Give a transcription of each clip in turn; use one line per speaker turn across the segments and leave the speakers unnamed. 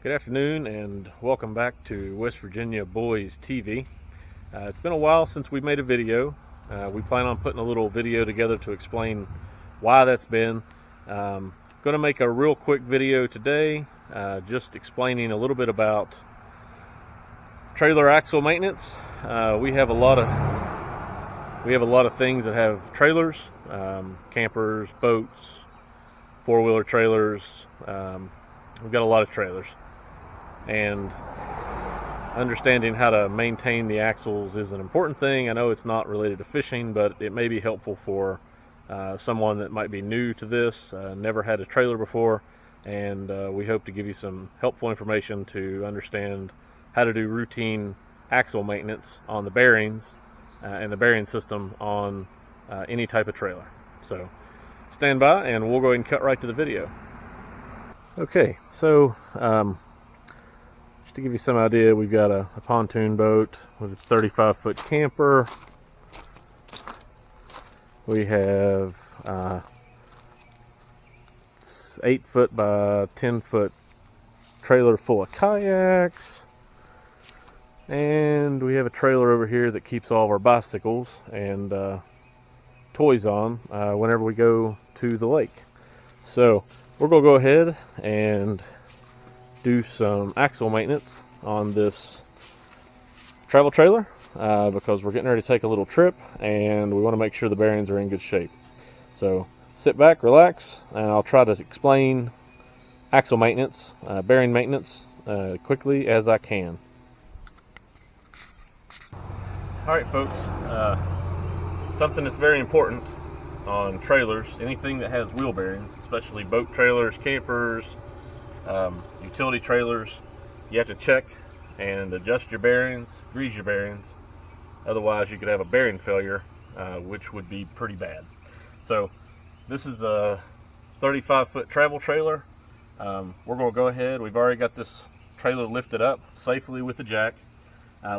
Good afternoon and welcome back to West Virginia Boys TV. It's been a while since we made a video. We plan on putting a little video together to explain why that's been. Going to make a real quick video today, just explaining a little bit about trailer axle maintenance. We have a lot of things that have trailers, campers, boats, four-wheeler trailers. We've got a lot of trailers. And understanding how to maintain the axles is an important thing. I know it's not related to fishing, but it may be helpful for someone that might be new to this, never had a trailer before, and we hope to give you some helpful information to understand how to do routine axle maintenance on the bearings and the bearing system on any type of trailer. So stand by and we'll go ahead and cut right to the video. Okay, so just to give you some idea, we've got a pontoon boat with a 35-foot camper. We have 8-foot by 10-foot trailer full of kayaks. And we have a trailer over here that keeps all of our bicycles and toys on whenever we go to the lake. So we're going to go ahead and do some axle maintenance on this travel trailer because we're getting ready to take a little trip and we want to make sure the bearings are in good shape. So sit back, relax, and I'll try to explain axle maintenance, bearing maintenance quickly as I can. Alright folks, something that's very important on trailers, anything that has wheel bearings, especially boat trailers, campers, utility trailers, you have to check and adjust your bearings, grease your bearings. Otherwise you could have a bearing failure, which would be pretty bad. So this is a 35-foot travel trailer. We're going to go ahead, we've already got this trailer lifted up safely with the jack.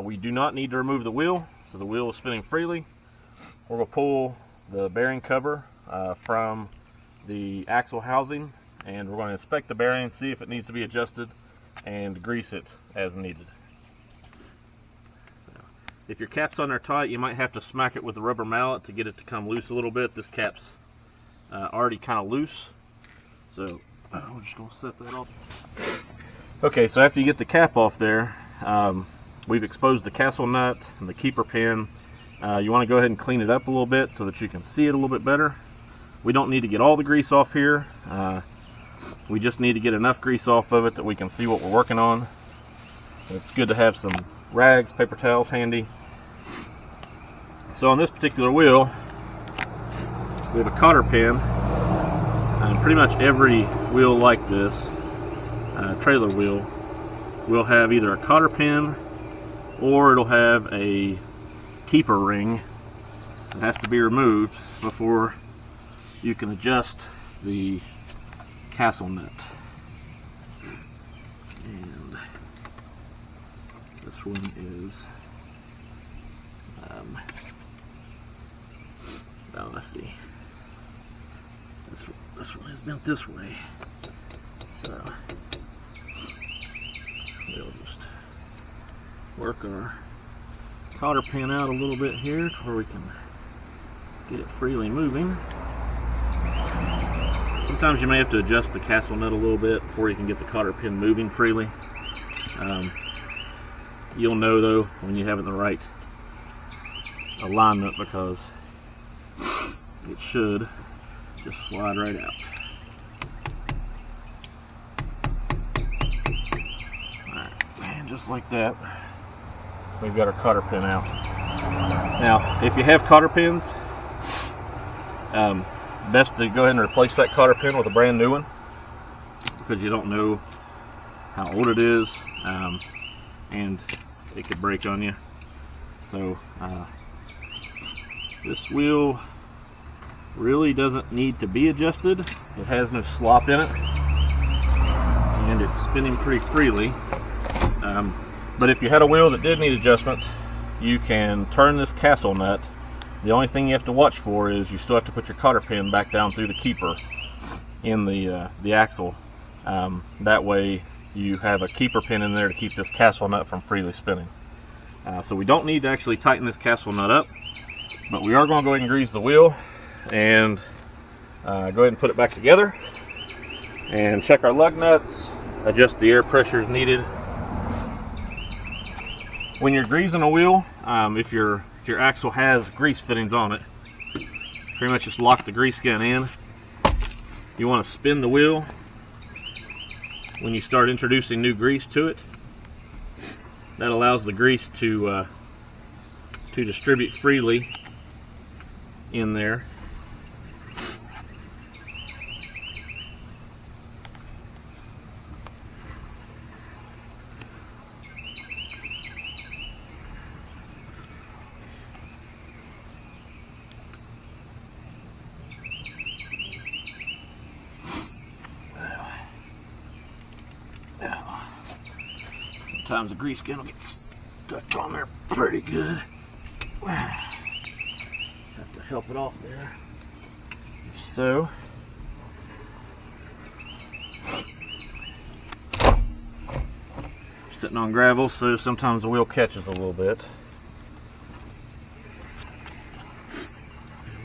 We do not need to remove the wheel, so the wheel is spinning freely. We're going to pull the bearing cover from the axle housing, and we're going to inspect the bearing, see if it needs to be adjusted, and grease it as needed. If your cap's on there tight, you might have to smack it with a rubber mallet to get it to come loose a little bit. This cap's already kind of loose, so we're just going to set that off. Okay, so after you get the cap off there, we've exposed the castle nut and the keeper pin. You want to go ahead and clean it up a little bit so that you can see it a little bit better. We don't need to get all the grease off here. We just need to get enough grease off of it that we can see what we're working on. It's good to have some rags, paper towels handy. So on this particular wheel, we have a cotter pin. Pretty much every wheel like this, trailer wheel, will have either a cotter pin or it'll have a keeper ring that has to be removed before you can adjust the castle nut. And this one is well, let's see, this one is bent this way, so we'll just work our cotter pin out a little bit here to where we can get it freely moving. Sometimes you may have to adjust the castle nut a little bit before you can get the cotter pin moving freely. You'll know though when you have it in the right alignment, because it should just slide right out. Alright, and just like that, we've got our cotter pin out. Now, if you have cotter pins, best to go ahead and replace that cotter pin with a brand new one, because you don't know how old it is, and it could break on you. So this wheel really doesn't need to be adjusted. It has no slop in it, and it's spinning pretty freely. But if you had a wheel that did need adjustment, you can turn this castle nut. The only thing you have to watch for is you still have to put your cotter pin back down through the keeper in the axle. That way you have a keeper pin in there to keep this castle nut from freely spinning. So we don't need to actually tighten this castle nut up, but we are going to go ahead and grease the wheel and go ahead and put it back together and check our lug nuts, adjust the air pressure as needed. When you're greasing a wheel, if your axle has grease fittings on it, pretty much just lock the grease gun in. You want to spin the wheel when you start introducing new grease to it. That allows the grease to distribute freely in there. Sometimes the grease gun will get stuck on there pretty good. Have to help it off there. So, sitting on gravel, so sometimes the wheel catches a little bit.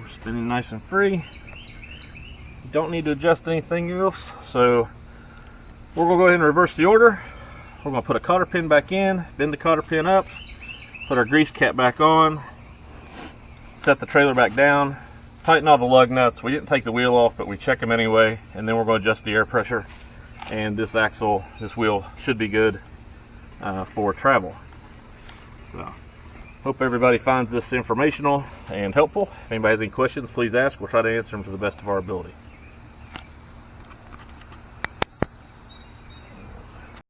We're spinning nice and free. Don't need to adjust anything else, so we're going to go ahead and reverse the order. We're going to put a cotter pin back in, bend the cotter pin up, put our grease cap back on, set the trailer back down, tighten all the lug nuts. We didn't take the wheel off, but we check them anyway, and then we're going to adjust the air pressure. And this axle, this wheel should be good for travel. So, hope everybody finds this informational and helpful. If anybody has any questions, please ask. We'll try to answer them to the best of our ability.